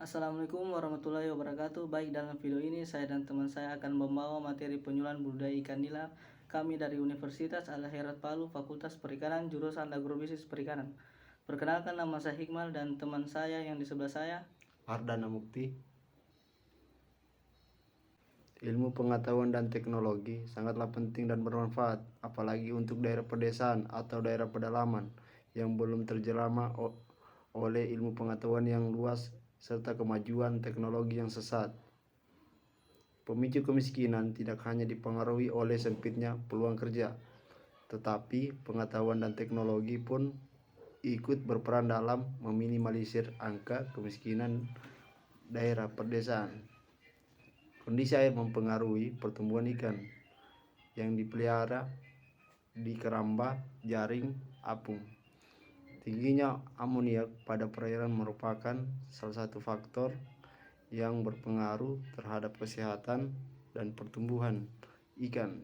Assalamualaikum warahmatullahi wabarakatuh. Baik, dalam video ini saya dan teman saya akan membawa materi penyuluhan budidaya ikan nila. Kami dari Universitas Al-Khairat Palu, Fakultas Perikanan, jurusan Agrobisnis Perikanan. Perkenalkan, nama saya Hikmal dan teman saya yang di sebelah saya, Ardana Mukti. Ilmu pengetahuan dan teknologi sangatlah penting dan bermanfaat, apalagi untuk daerah pedesaan atau daerah pedalaman yang belum terjamah oleh ilmu pengetahuan yang luas serta kemajuan teknologi yang sesat. Pemicu kemiskinan tidak hanya dipengaruhi oleh sempitnya peluang kerja, tetapi pengetahuan dan teknologi pun ikut berperan dalam meminimalisir angka kemiskinan daerah pedesaan. Kondisi air mempengaruhi pertumbuhan ikan yang dipelihara di keramba jaring apung. Tingginya amoniak pada perairan merupakan salah satu faktor yang berpengaruh terhadap kesehatan dan pertumbuhan ikan.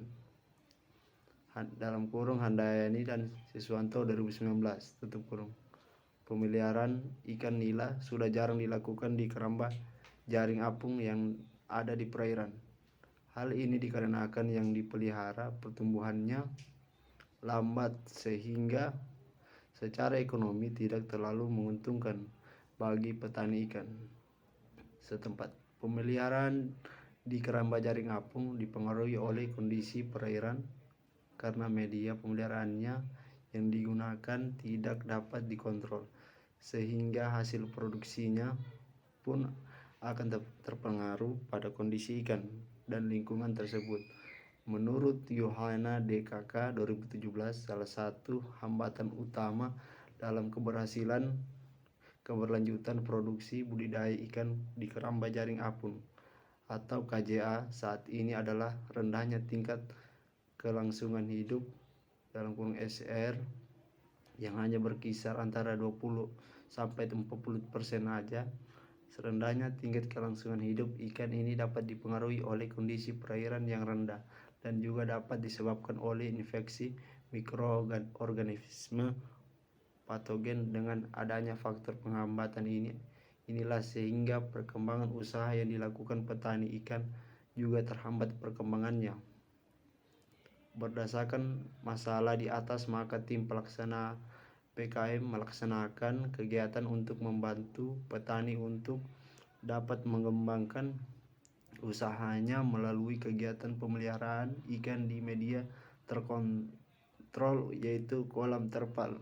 Dalam kurung Handayani dan Siswanto 2019 tutup kurung. Pemeliharaan ikan nila sudah jarang dilakukan di keramba jaring apung yang ada di perairan. Hal ini dikarenakan yang dipelihara pertumbuhannya lambat sehingga secara ekonomi tidak terlalu menguntungkan bagi petani ikan setempat. Pemeliharaan di keramba jaring apung dipengaruhi oleh kondisi perairan karena media pemeliharaannya yang digunakan tidak dapat dikontrol, sehingga hasil produksinya pun akan terpengaruh pada kondisi ikan dan lingkungan tersebut. Menurut Yohana DKK 2017, salah satu hambatan utama dalam keberlanjutan produksi budidaya ikan di keramba jaring apung atau KJA saat ini adalah rendahnya tingkat kelangsungan hidup dalam kurung SR yang hanya berkisar antara 20 sampai 40% aja. Serendahnya tingkat kelangsungan hidup ikan ini dapat dipengaruhi oleh kondisi perairan yang rendah dan juga dapat disebabkan oleh infeksi mikroorganisme patogen. Dengan adanya faktor penghambatan inilah sehingga perkembangan usaha yang dilakukan petani ikan juga terhambat perkembangannya. Berdasarkan masalah di atas, maka tim pelaksana PKM melaksanakan kegiatan untuk membantu petani untuk dapat mengembangkan usahanya melalui kegiatan pemeliharaan ikan di media terkontrol yaitu kolam terpal.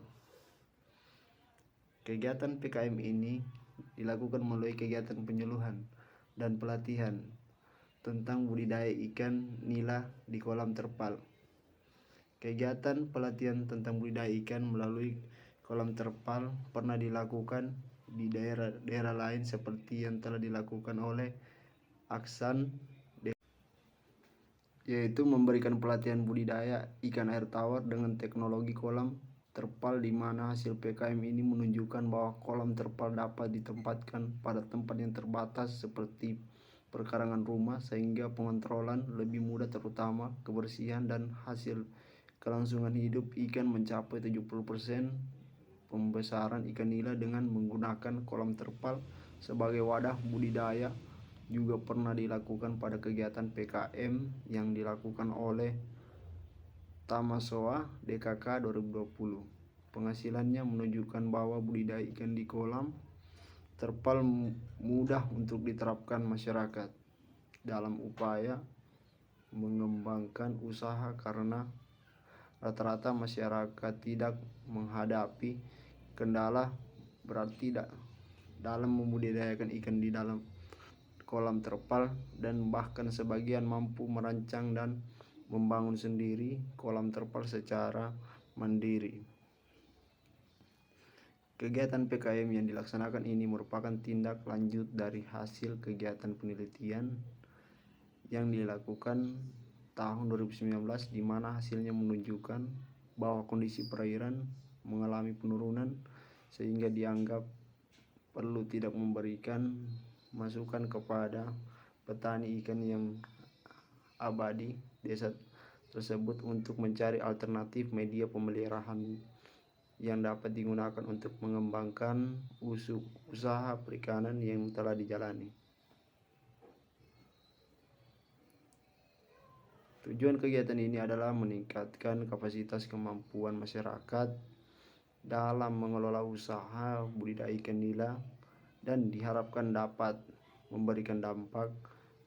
Kegiatan PKM ini dilakukan melalui kegiatan penyuluhan dan pelatihan tentang budidaya ikan nila di kolam terpal. Kegiatan pelatihan tentang budidaya ikan melalui kolam terpal pernah dilakukan di daerah-daerah lain seperti yang telah dilakukan oleh Aksan, yaitu memberikan pelatihan budidaya ikan air tawar dengan teknologi kolam terpal, di mana hasil PKM ini menunjukkan bahwa kolam terpal dapat ditempatkan pada tempat yang terbatas seperti perkarangan rumah sehingga pengontrolan lebih mudah, terutama kebersihan dan hasil kelangsungan hidup ikan mencapai 70%. Pembesaran ikan nila dengan menggunakan kolam terpal sebagai wadah budidaya juga pernah dilakukan pada kegiatan PKM yang dilakukan oleh Tamasoa DKK 2020. Penghasilannya menunjukkan bahwa budidaya ikan di kolam terpal mudah untuk diterapkan masyarakat dalam upaya mengembangkan usaha karena rata-rata masyarakat tidak menghadapi kendala berarti dalam membudidayakan ikan di dalam kolam terpal, dan bahkan sebagian mampu merancang dan membangun sendiri kolam terpal secara mandiri. Kegiatan PKM yang dilaksanakan ini merupakan tindak lanjut dari hasil kegiatan penelitian yang dilakukan tahun 2019, di mana hasilnya menunjukkan bahwa kondisi perairan mengalami penurunan sehingga dianggap perlu tidak memberikan masukan kepada petani ikan yang abadi desa tersebut untuk mencari alternatif media pemeliharaan yang dapat digunakan untuk mengembangkan usaha perikanan yang telah dijalani. Tujuan kegiatan ini adalah meningkatkan kapasitas kemampuan masyarakat dalam mengelola usaha budidaya ikan nila dan diharapkan dapat memberikan dampak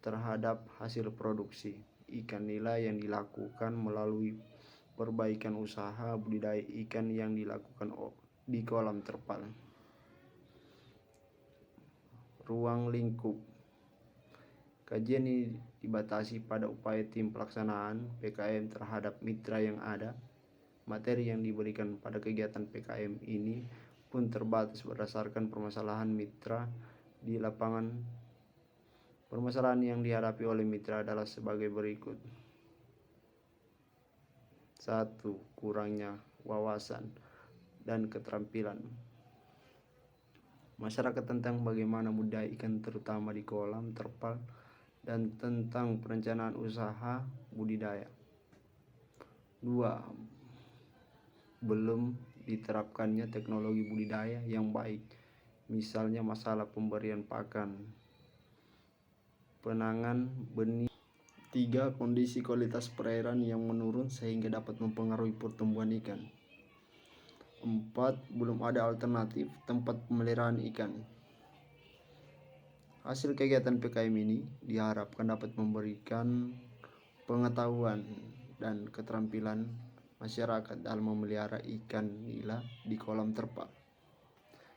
terhadap hasil produksi ikan nila yang dilakukan melalui perbaikan usaha budidaya ikan yang dilakukan di kolam terpal. Ruang lingkup kajian ini dibatasi pada upaya tim pelaksanaan PKM terhadap mitra yang ada. Materi yang diberikan pada kegiatan PKM ini pun terbatas berdasarkan permasalahan mitra di lapangan. Permasalahan yang dihadapi oleh mitra adalah sebagai berikut. 1. Kurangnya wawasan dan keterampilan masyarakat tentang bagaimana budidaya ikan terutama di kolam terpal dan tentang perencanaan usaha budidaya. 2. Belum diterapkannya teknologi budidaya yang baik, misalnya masalah pemberian pakan, penanganan benih. 3. Kondisi kualitas perairan yang menurun sehingga dapat mempengaruhi pertumbuhan ikan. 4. Belum ada alternatif tempat pemeliharaan ikan. Hasil kegiatan PKM ini diharapkan dapat memberikan pengetahuan dan keterampilan masyarakat dalam memelihara ikan nila di kolam terpal,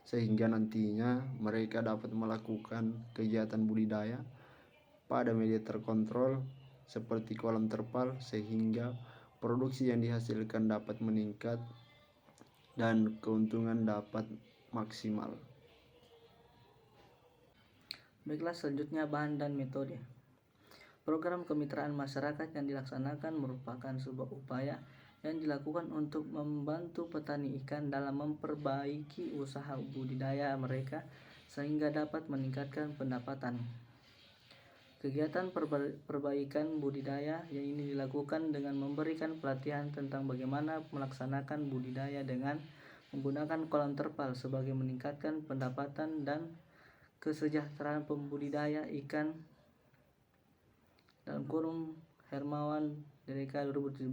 sehingga nantinya mereka dapat melakukan kegiatan budidaya pada media terkontrol seperti kolam terpal, sehingga produksi yang dihasilkan dapat meningkat dan keuntungan dapat maksimal. Baiklah, selanjutnya bahan dan metode. Program kemitraan masyarakat yang dilaksanakan merupakan sebuah upaya yang dilakukan untuk membantu petani ikan dalam memperbaiki usaha budidaya mereka sehingga dapat meningkatkan pendapatan. Kegiatan perbaikan budidaya yang ini dilakukan dengan memberikan pelatihan tentang bagaimana melaksanakan budidaya dengan menggunakan kolam terpal sebagai meningkatkan pendapatan dan kesejahteraan pembudidaya ikan Hermawan DDK 2017.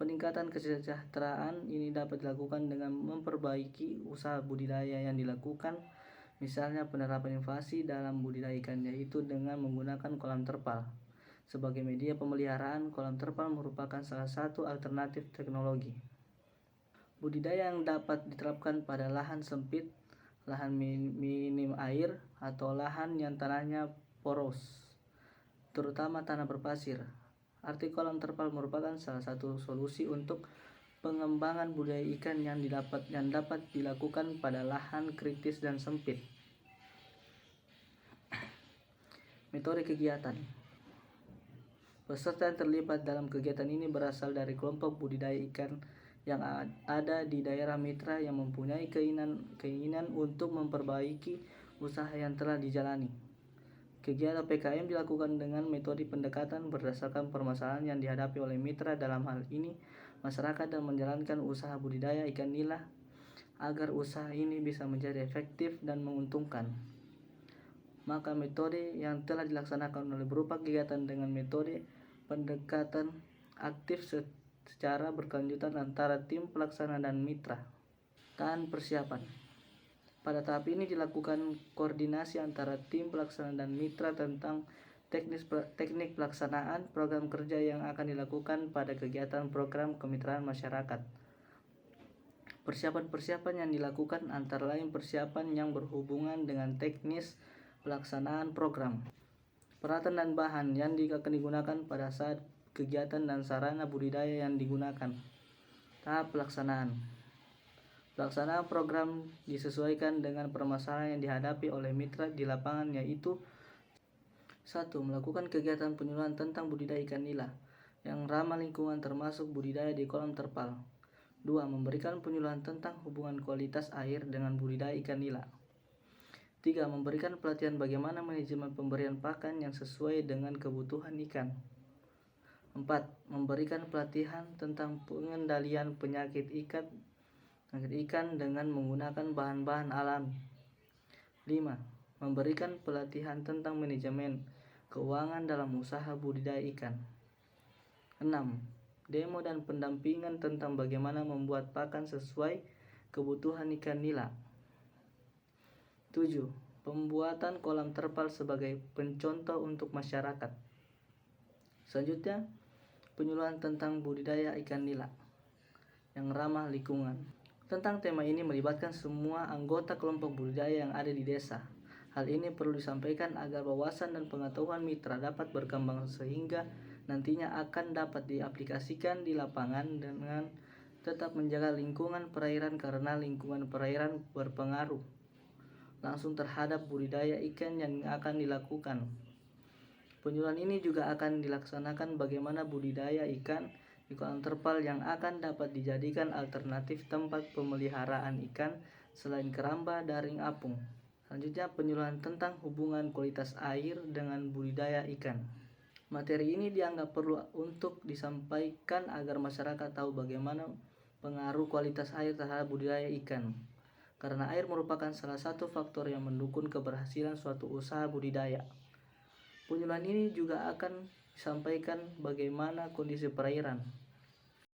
Peningkatan kesejahteraan ini dapat dilakukan dengan memperbaiki usaha budidaya yang dilakukan, misalnya penerapan inovasi dalam budidaya ikan, yaitu dengan menggunakan kolam terpal. Sebagai media pemeliharaan, kolam terpal merupakan salah satu alternatif teknologi budidaya yang dapat diterapkan pada lahan sempit, lahan minim air, atau lahan yang tanahnya poros, terutama tanah berpasir. Arti kolam terpal merupakan salah satu solusi untuk pengembangan budidaya ikan yang dapat dilakukan pada lahan kritis dan sempit. Metode kegiatan. Peserta yang terlibat dalam kegiatan ini berasal dari kelompok budidaya ikan yang ada di daerah mitra yang mempunyai keinginan untuk memperbaiki usaha yang telah dijalani. Kegiatan PKM dilakukan dengan metode pendekatan berdasarkan permasalahan yang dihadapi oleh mitra, dalam hal ini masyarakat, dan menjalankan usaha budidaya ikan nila agar usaha ini bisa menjadi efektif dan menguntungkan. Maka metode yang telah dilaksanakan oleh berupa kegiatan dengan metode pendekatan aktif secara berkelanjutan antara tim pelaksana dan mitra. Tahan persiapan. Pada tahap ini dilakukan koordinasi antara tim pelaksana dan mitra tentang teknik pelaksanaan program kerja yang akan dilakukan pada kegiatan program kemitraan masyarakat. Persiapan-persiapan yang dilakukan antara lain persiapan yang berhubungan dengan teknis pelaksanaan program, peralatan dan bahan yang akan digunakan pada saat kegiatan dan sarana budidaya yang digunakan. Tahap pelaksanaan. Pelaksanaan program disesuaikan dengan permasalahan yang dihadapi oleh mitra di lapangan, yaitu 1. Melakukan kegiatan penyuluhan tentang budidaya ikan nila yang ramah lingkungan termasuk budidaya di kolam terpal. 2. Memberikan penyuluhan tentang hubungan kualitas air dengan budidaya ikan nila. 3. Memberikan pelatihan bagaimana manajemen pemberian pakan yang sesuai dengan kebutuhan ikan. 4. Memberikan pelatihan tentang pengendalian penyakit ikan Angkat ikan dengan menggunakan bahan-bahan alami. 5. Memberikan pelatihan tentang manajemen keuangan dalam usaha budidaya ikan. 6. Demo dan pendampingan tentang bagaimana membuat pakan sesuai kebutuhan ikan nila. 7. Pembuatan kolam terpal sebagai pencontoh untuk masyarakat. Selanjutnya, penyuluhan tentang budidaya ikan nila yang ramah lingkungan. Tentang tema ini melibatkan semua anggota kelompok budidaya yang ada di desa. Hal ini perlu disampaikan agar wawasan dan pengetahuan mitra dapat berkembang sehingga nantinya akan dapat diaplikasikan di lapangan dengan tetap menjaga lingkungan perairan, karena lingkungan perairan berpengaruh langsung terhadap budidaya ikan yang akan dilakukan. Penyuluhan ini juga akan dilaksanakan bagaimana budidaya ikan di kolam terpal yang akan dapat dijadikan alternatif tempat pemeliharaan ikan selain keramba daring apung. Selanjutnya, penyuluhan tentang hubungan kualitas air dengan budidaya ikan. Materi ini dianggap perlu untuk disampaikan agar masyarakat tahu bagaimana pengaruh kualitas air terhadap budidaya ikan, karena air merupakan salah satu faktor yang mendukung keberhasilan suatu usaha budidaya. Penyuluhan ini juga akan disampaikan bagaimana kondisi perairan,